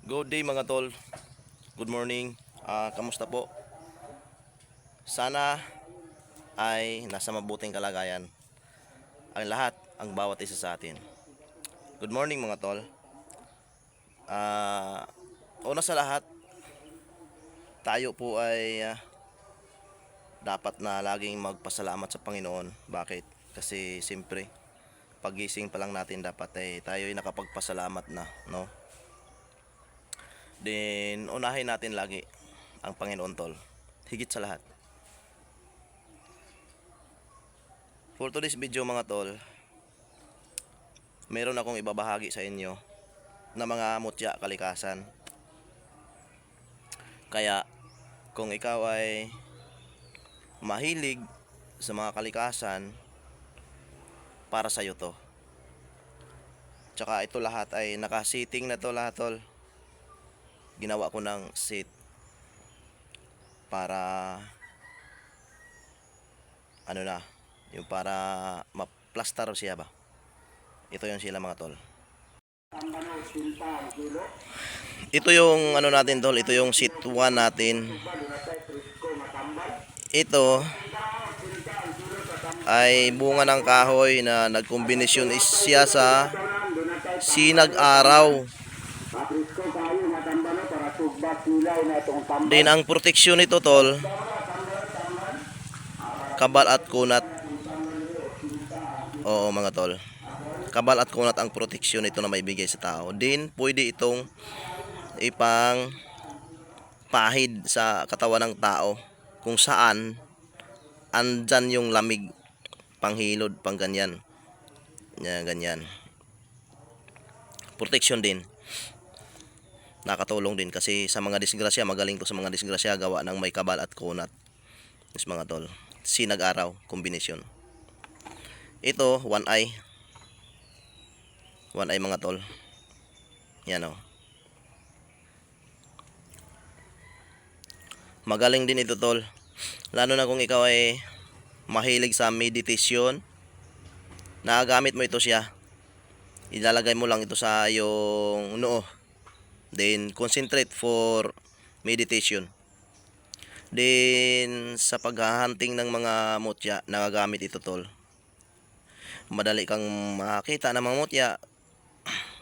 Good day mga tol. Good morning. Kamusta po? Sana ay nasa mabuting kalagayan ang lahat, ang bawat isa sa atin. Good morning mga tol. Una sa lahat, tayo po ay dapat na laging magpasalamat sa Panginoon. Bakit? Kasi siyempre, pagising pa lang natin dapat ay tayo ay nakapagpasalamat na, no? Then unahin natin lagi ang Panginoon tol. Higit sa lahat. For today's video mga tol, meron akong ibabahagi sa inyo na mga mutya kalikasan. Kaya kung ikaw ay mahilig sa mga kalikasan, para sa iyo to. Tsaka ito lahat ay naka-sitting na to lahat tol. Ginawa ko ng seat para ano na, yung para ma-plaster siya ba. Ito yung sila mga tol. Ito yung ano natin tol, ito yung seat 1 natin. Ito ay bunga ng kahoy na nagkombinasyon siya sa sinag araw. Din ang proteksyon nito tol, kabal at kunat. Oo mga tol, kabal at kunat ang proteksyon nito na may bigay sa tao. Din pwede itong ipang pahid sa katawan ng tao kung saan andyan yung lamig, panghilod, pang ganyan. Yan, ganyan. Protection din. Nakatulong din kasi sa mga disgrasya, magaling to sa mga disgrasya gawa ng may kabal at kunat. Yes mga tol. Sinag araw, kombinasyon. Ito, one eye. One eye mga tol. Yan o. Magaling din ito tol. Lalo na kung ikaw ay mahilig sa meditation, nagagamit mo ito siya. Ilalagay mo lang ito sa yung noo. Then concentrate for meditation. Then sa paghahunting ng mga mutya, nagagamit ito tol. Madali kang makakita ng mga mutya.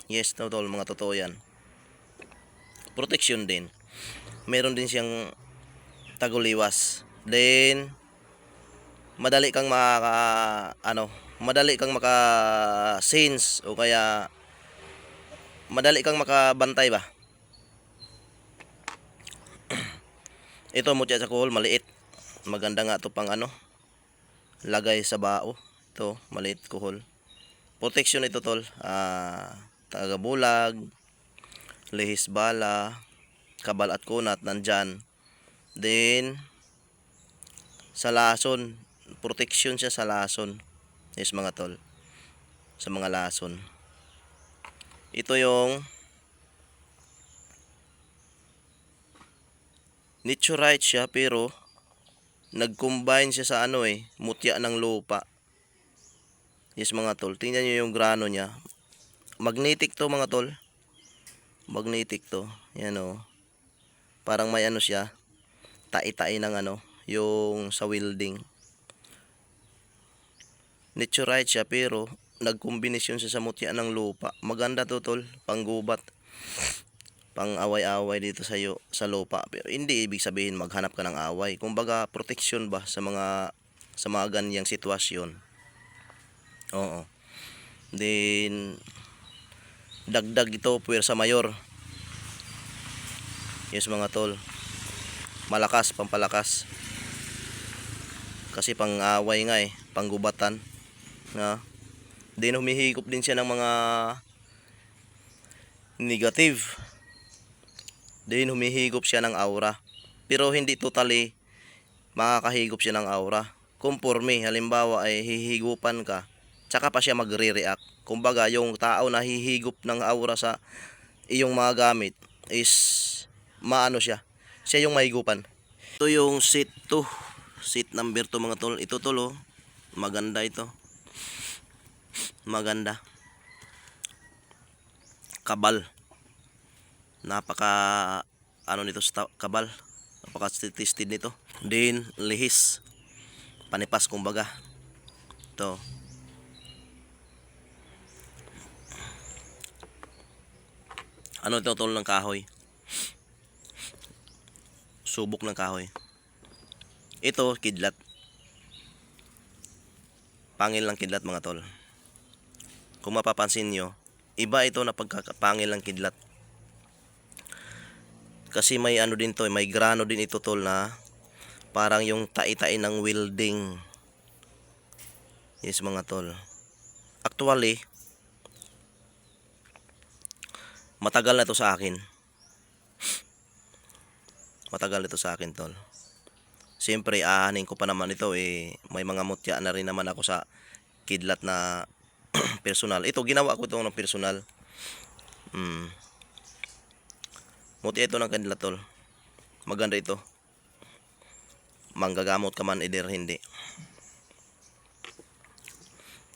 Yes no tol, mga totoo yan. Protection din. Meron din siyang taguliwas. Then madali kang madali kang maka-sense o kaya madali kang makabantay ba. Ito mutya sa kuhol, maliit. Maganda nga to pang lagay sa bao. Ito, maliit kuhol. Protection ito tol. Tagabulag, lihis bala, kabal at kunat nandyan. Then sa lason, protection siya sa lason. Yes mga tol, sa mga lason. Ito yung Niturite siya pero nag-combine siya sa mutya ng lupa. Yes mga tol, tingnan nyo yung grano niya. Magnetic to mga tol. Magnetic to. Yan o. Parang may siya. Tai-tai ng yung sa welding. Niturite siya pero nagkombinasyon siya sa mutya ng lupa. Maganda to tol, panggubat, pang away-away dito sa lupa. Pero hindi ibig sabihin maghanap ka ng away. Kumbaga protection ba sa mga ganyang sitwasyon. Oo. Then dagdag ito puwersa mayor. Yes mga tol. Malakas, pampalakas. Kasi pang away nga panggubatan. Na. Then humihigop din siya ng mga negative. Then humihigop siya ng aura. Pero hindi totally makakahigop siya ng aura. Conforme, halimbawa ay hihigupan ka, tsaka pa siya magre-react. Kumbaga yung tao na hihigop ng aura sa iyong mga gamit is siya. Siya yung mahigupan. Ito yung seat 2. Seat number 2 mga tol. Ito tol maganda ito. Maganda. Kabal. Napaka ano nito sa kabal. Napaka tested nito. Din lihis. Panipas kumbaga. Ito. Ano ito tol ng kahoy? Subok ng kahoy. Ito kidlat. Pangil ng kidlat mga tol. Kung mapapansin nyo, iba ito na pagkapangil ng kidlat. Kasi may ano din to, may grano din ito tol na parang yung tai-tai ng welding. Yes mga tol. Actually, matagal na ito sa akin. Matagal ito sa akin tol. Siyempre aanin ko pa naman ito may mga mutya na rin naman ako sa kidlat na personal. Ito ginawa ko ito ng personal. Mutya ito ng kidlat tol. Maganda ito. Manggagamot ka man either hindi.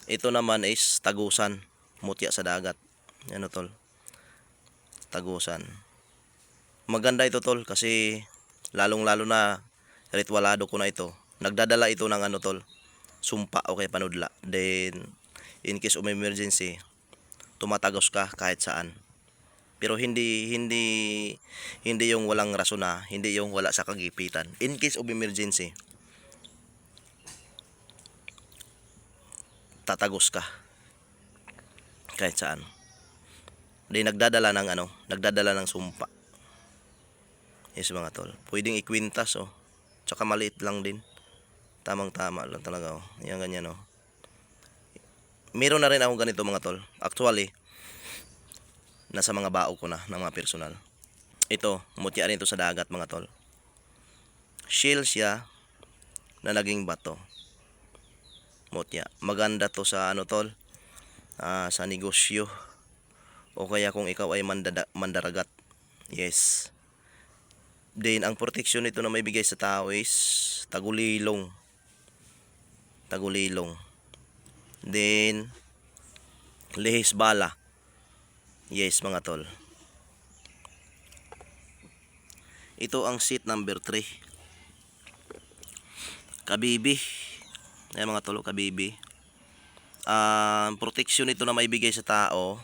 Ito naman is tagusan. Mutya sa dagat. Ano tol? Tagusan. Maganda ito tol kasi lalong lalo na ritualado ko na ito. Nagdadala ito ng ano tol, sumpa o kaya panudla. Then in case of emergency, tumatagos ka kahit saan. Pero hindi yung walang rason na, hindi yung wala sa kagipitan. In case of emergency, tatagos ka kahit saan. Then nagdadala ng sumpa. Yes mga tol. Pwedeng ikwintas oh. Tsaka maliit lang din. Tamang-tama lang talaga oh. Yan ganyan oh. Meron na rin akong ganito mga tol. Actually, nasa mga bao ko na ng mga personal. Ito, mutya rin ito sa dagat mga tol. Shell siya na naging bato. Mutya. Maganda to sa ano tol? Sa negosyo. O kaya kung ikaw ay mandaragat. Yes. Then ang protection nito na may bigay sa tao is tagulilong. Tagulilong. Then lihis bala. Yes mga tol. Ito ang seat number 3. Kabibi. Ayan mga tol, kabibi. Protection nito na may bigay sa tao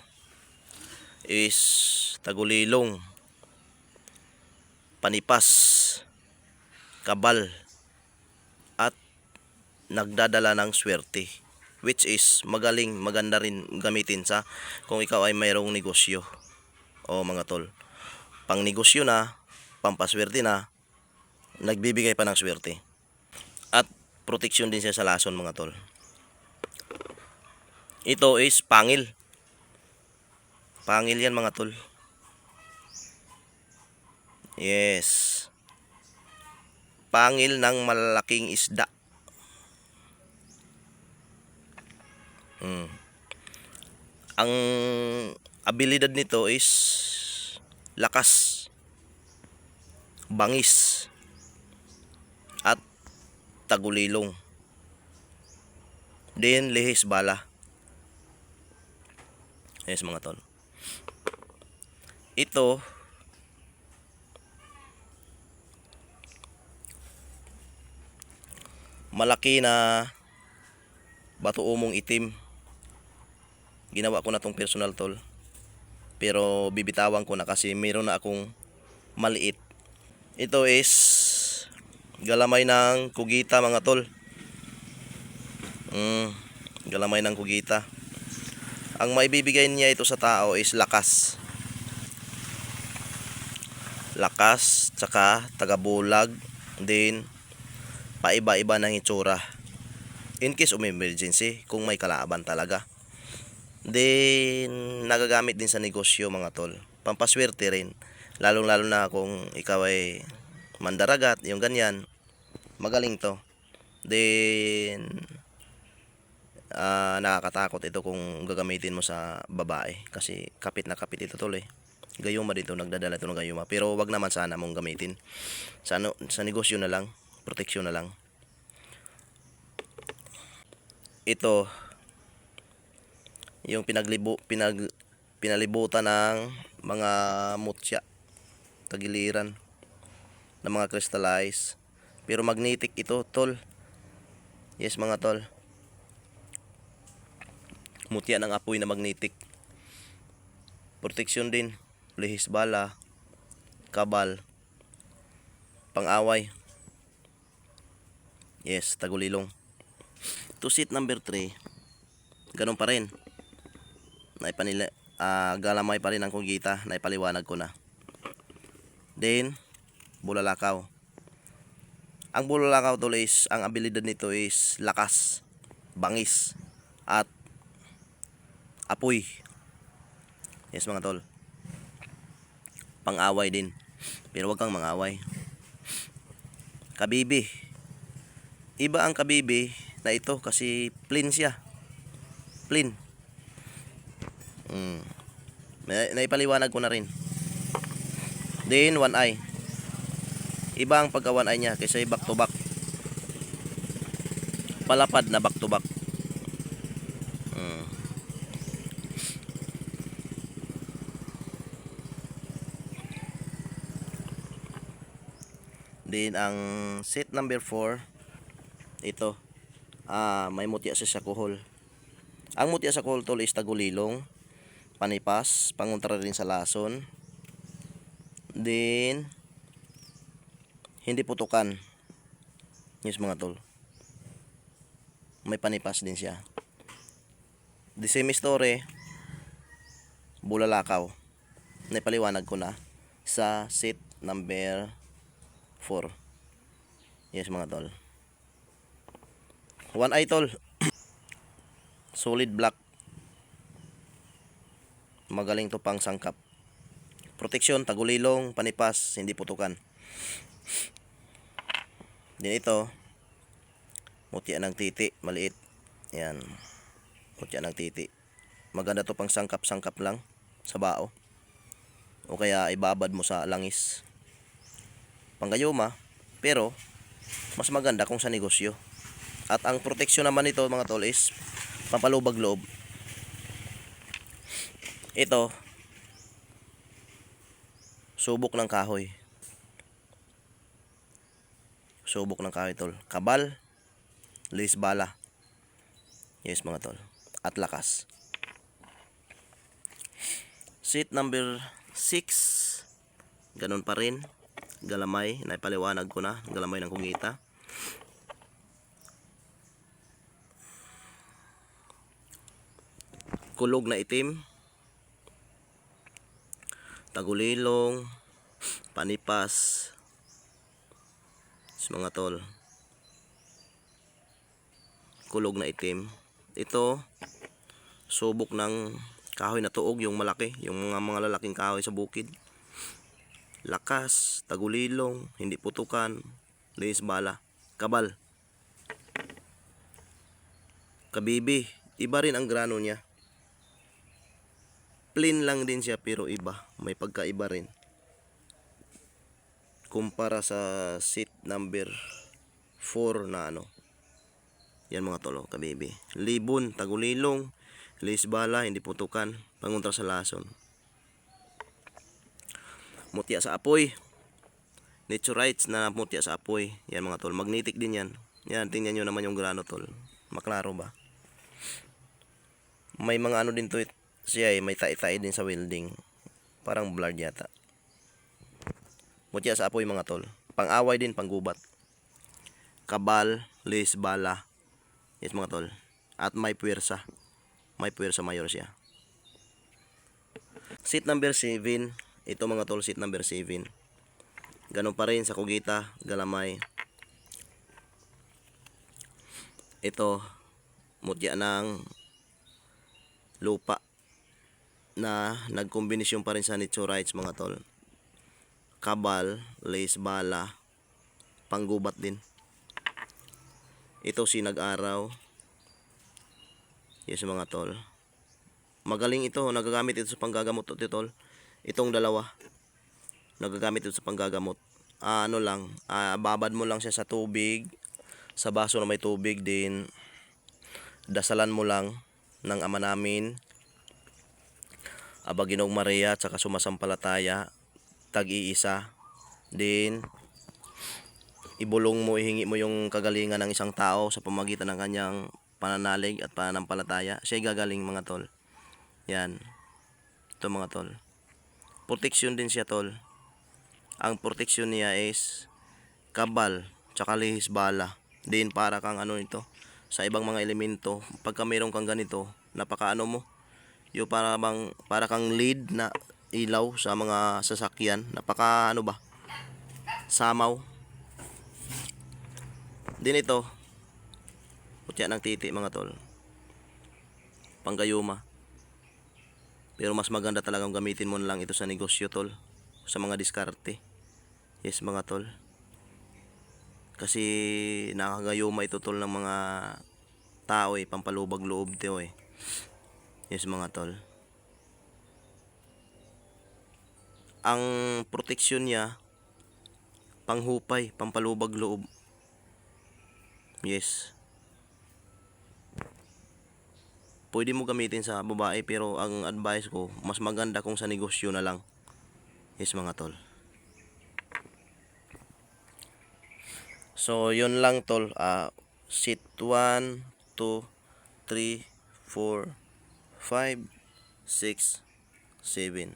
is tagulilong, panipas, kabal, at nagdadala ng swerte, which is maganda rin gamitin sa kung ikaw ay mayroong negosyo o mga tol, pang negosyo na, pampaswerte na, nagbibigay pa ng swerte, at protection din siya sa lason mga tol. Ito is pangil yan mga tol. Yes. Pangil ng malalaking isda. Ang abilidad nito is lakas, bangis, at tagulilong. Then lihis bala. Yes mga tol. Ito malaki na bato umong itim. Ginawa ko na tong personal tol. Pero bibitawan ko na kasi meron na akong maliit. Ito is galamay ng kugita mga tol. Galamay ng kugita. Ang maibibigay niya ito sa tao is lakas. Lakas, tsaka tagabulag, din paiba-iba ng itsura. In case of emergency, kung may kalaban talaga. Then nagagamit din sa negosyo mga tol. Pampaswerte rin. Lalong-lalo na kung ikaw ay mandaragat, yung ganyan. Magaling to. Then nakakatakot ito kung gagamitin mo sa babae. Kasi kapit na kapit ito tol eh. Gayuma dito, nagdadala ito ng gayuma. Pero wag naman sana mong gamitin. Sa negosyo na lang, proteksyon na lang. Ito yung pinalibutan ng mga mutya tagiliran ng mga crystallize. Pero magnetic ito, tol. Yes mga tol. Mutya ng apoy na magnetic. Proteksyon din. Lihis bala. Kabal. Pang-away. Yes, tagulilong. To seat number 3. Ganun pa rin. Galamay pa rin ang kugita. Naipaliwanag ko na. Then, bulalakaw. Ang bulalakaw tol is, ang abilidad nito is lakas, bangis, at apoy. Yes mga tol. Pang-away din. Pero wag kang mangaway. Kabibi. Iba ang kabibi na ito kasi plain siya. Plain. Naipaliwanag ko na rin. Then one eye. Iba ang pagka one eye niya kasi back to back. Palapad na back to back. Then ang set number 4, ito. May mutya sa kuhol. Ang mutya sa kuhol tol is tagulilong, panipas, pangontra rin sa lason. Then hindi putukan. Yes mga tol. May panipas din siya. The same story, bulalakaw. Naipaliwanag ko na sa set number 4. Yes mga tol. One eye tol. Solid black. Magaling to pang sangkap. Proteksyon, tagulilong, panipas, hindi putukan. Din ito, mutya ng titi, maliit. Yan. Mutya ng titi. Maganda to pang sangkap-sangkap lang sa bao. O kaya ibabad mo sa langis. Panggayuma, pero mas maganda kung sa negosyo. At ang proteksyon naman nito mga tol is pampalubag loob. Ito, subok ng kahoy. Subok ng kahoy tol. Kabal, lihis bala. Yes mga tol. At lakas. Seat number 6. Ganun pa rin. Galamay, naipaliwanag ko na. Galamay ng kugita. Kulog na itim. Tagulilong. Panipas. Mga tol. Kulog na itim. Ito, subok ng kahoy na tuog, yung malaki. Yung mga lalaking kahoy sa bukid. Lakas, tagulilong, hindi putukan, lihis bala, kabal. Kabibi, iba rin ang grano niya. Plain lang din siya pero iba, may pagkaiba rin. Kumpara sa seat number 4 na ano. Yan mga tolo, kabibi. Libon, tagulilong, lihis bala, hindi putukan, pangontra sa lason. Mutya sa apoy. Naturites na mutya sa apoy. Yan mga tol. Magnetic din yan. Yan, tingnan nyo naman yung grano tol. Maklaro ba? May mga ano din to siya may tai-tai din sa welding. Parang blurred yata. Mutya sa apoy mga tol. Pang-away din, panggubat. Kabal, lihis bala. Yes mga tol. At may puwersa. May puwersa mayor siya. Seat number 7. Ito mga tol, seat number 7. Ganun pa rin sa kugita, galamay. Ito, mutya ng lupa na nagkombinasyon pa rin sa naturites mga tol. Kabal, lihis bala, panggubat din. Ito sinag-araw. Yes mga tol. Magaling ito, nagagamit ito sa panggagamot ito tol. Itong dalawa nagagamit ito sa panggagamot. Babad mo lang siya sa tubig, sa baso na may tubig, din dasalan mo lang ng Ama Namin, Aba Ginoong Maria, at saka sumasampalataya. tag-iisa. Then ibulong mo, ihingi mo yung kagalingan ng isang tao sa pamagitan ng kanyang pananalig at pananampalataya. Siya'y gagaling mga tol. Yan. Ito mga tol. Protection din siya tol. Ang protection niya is kabal, tsaka lihis bala. Din para kang ano ito, sa ibang mga elemento, pagka mayroon kang ganito, napakaano mo, yung para kang lead na ilaw sa mga sasakyan, napaka ano ba, samaw. Din ito, putya ng titi mga tol, panggayuma. Pero mas maganda talagang gamitin mo na lang ito sa negosyo tol, sa mga diskarte. Yes mga tol. Kasi nakakagayuma ito tol ng mga tao pampalubag loob ito Yes mga tol. Ang proteksyon niya, panghupay, pampalubag loob. Yes. Pwede mo gamitin sa babae pero ang advice ko, mas maganda kung sa negosyo na lang. Yes mga tol. So yun lang tol. Sit 1, 2, 3, 4, 5, 6, 7.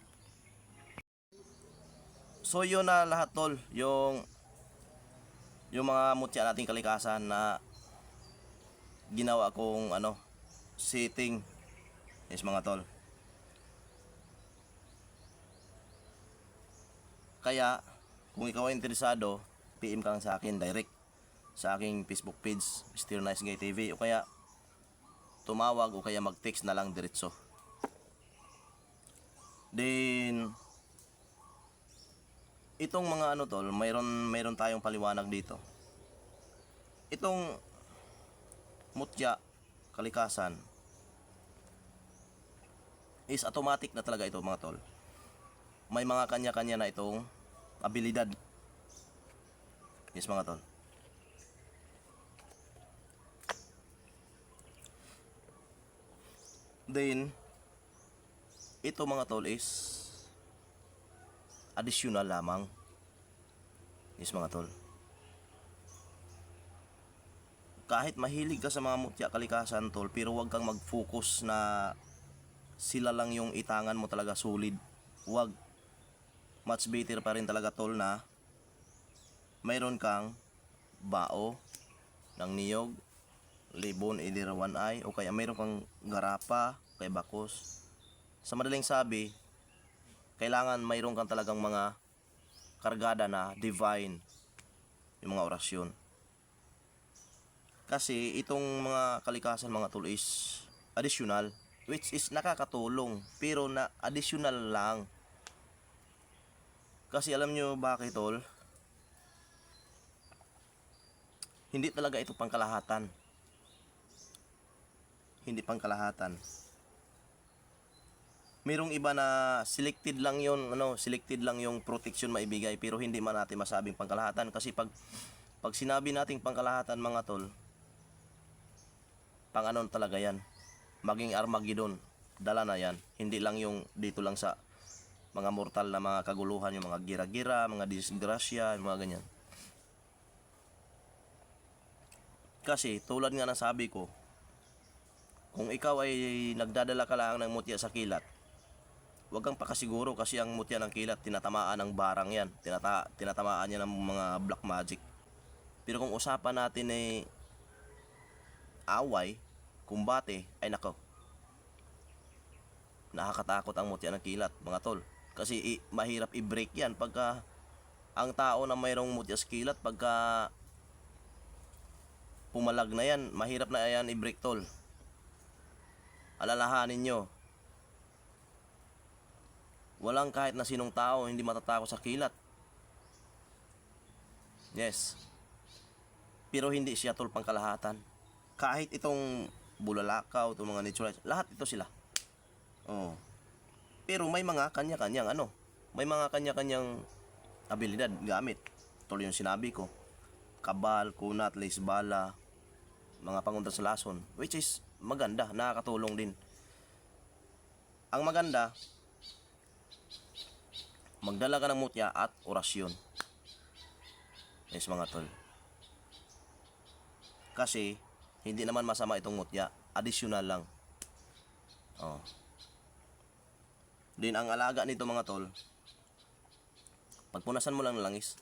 So yun na lahat tol. Yung mga mutya nating kalikasan na ginawa kong setting. Yes mga tol. Kaya kung ikaw ay interesado, PM ka lang sa akin direct sa aking Facebook page, Mr. Nice Guy TV, o kaya tumawag o kaya mag-text na lang diretso. Then itong mga tol, mayroon tayong paliwanag dito. Itong mutya kalikasan is automatic na talaga ito mga tol. May mga kanya-kanya na itong abilidad. Yes mga tol. Then ito mga tol is additional lamang. Yes mga tol. Kahit mahilig ka sa mga mutya kalikasan tol, pero wag kang mag-focus na sila lang yung itangan mo talaga solid. Wag. Much better pa rin talaga tol na mayroon kang bao ng niyog, libon, either one eye, o kaya mayroon kang garapa, kay bakos. Sa madaling sabi, kailangan mayroon kang talagang mga kargada na divine, yung mga orasyon. Kasi itong mga kalikasan mga tol is additional, which is nakakatulong, pero na additional lang. Kasi alam nyo bakit tol? Hindi talaga ito pangkalahatan. Hindi pangkalahatan. Merong iba na selected lang yung protection maibigay, pero hindi man natin masabing pangkalahatan kasi pag sinabi nating pangkalahatan mga tol, pang talaga yan. Maging Armageddon, dala na yan. Hindi lang yung dito lang sa mga mortal na mga kaguluhan, yung mga gira-gira, mga disgrasya, yung mga ganyan. Kasi tulad nga ng sabi ko, kung ikaw ay nagdadala ka lang ng mutya sa kilat, huwag kang pakasiguro kasi ang mutya ng kilat tinatamaan ng barang yan, tinatamaan yan ng mga black magic. Pero kung usapan natin ay away, kumbate, ay nako, nakakatakot ang mutya ng kilat mga tol. Kasi mahirap i-break yan pagka ang tao na mayroong mutya sa kilat, pagka pumalag na yan, mahirap na yan i-break tol. Alalahanin nyo, walang kahit na sinong tao hindi matatakot sa kilat. Yes. Pero hindi siya tol pangkalahatan. Kahit itong bulalakaw, itong mga natural, lahat ito sila. Oh. Pero may mga kanya-kanyang may mga kanya-kanyang abilidad gamit. Tuloy yung sinabi ko, kabal, kunat, bala, mga pangunta sa lason, which is maganda, nakakatulong din. Ang maganda, magdala ka ng mutya at orasyon. Yes mga tol. Kasi hindi naman masama itong mutya, additional lang. Oh. Din ang alaga nito mga tol, pagpunasan mo lang ng langis.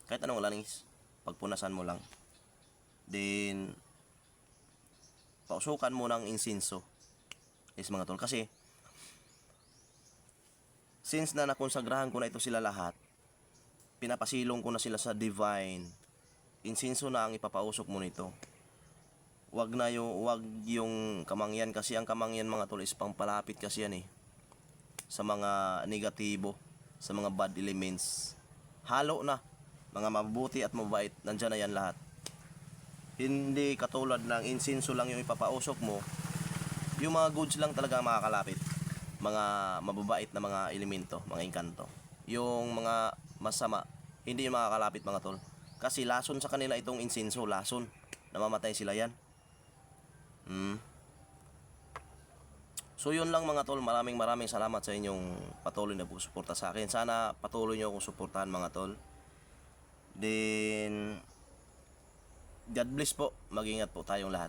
Kahit anong langis, pagpunasan mo lang. Then pausukan mo ng insinso. Yes mga tol, kasi since na nakonsagrahan ko na ito sila lahat, pinapasilong ko na sila sa divine. Insinso na ang ipapausok mo nito. Wag yung kamangyan, kasi ang kamangyan mga tol is pangpalapit kasi yan sa mga negatibo, sa mga bad elements. Halo na mga mabuti at mabait, nandiyan na yan lahat. Hindi katulad ng insinso lang yung ipapausok mo, yung mga goods lang talaga makakalapit, mga mababait na mga elemento, mga engkanto. Yung mga masama, hindi yung makakalapit mga tol, kasi lason sa kanila itong insinso, lason, namamatay sila yan. So yun lang mga tol, maraming salamat sa inyong patuloy na suporta sa akin. Sana patuloy nyo akong suportahan mga tol. Then God bless po, mag-ingat po tayong lahat.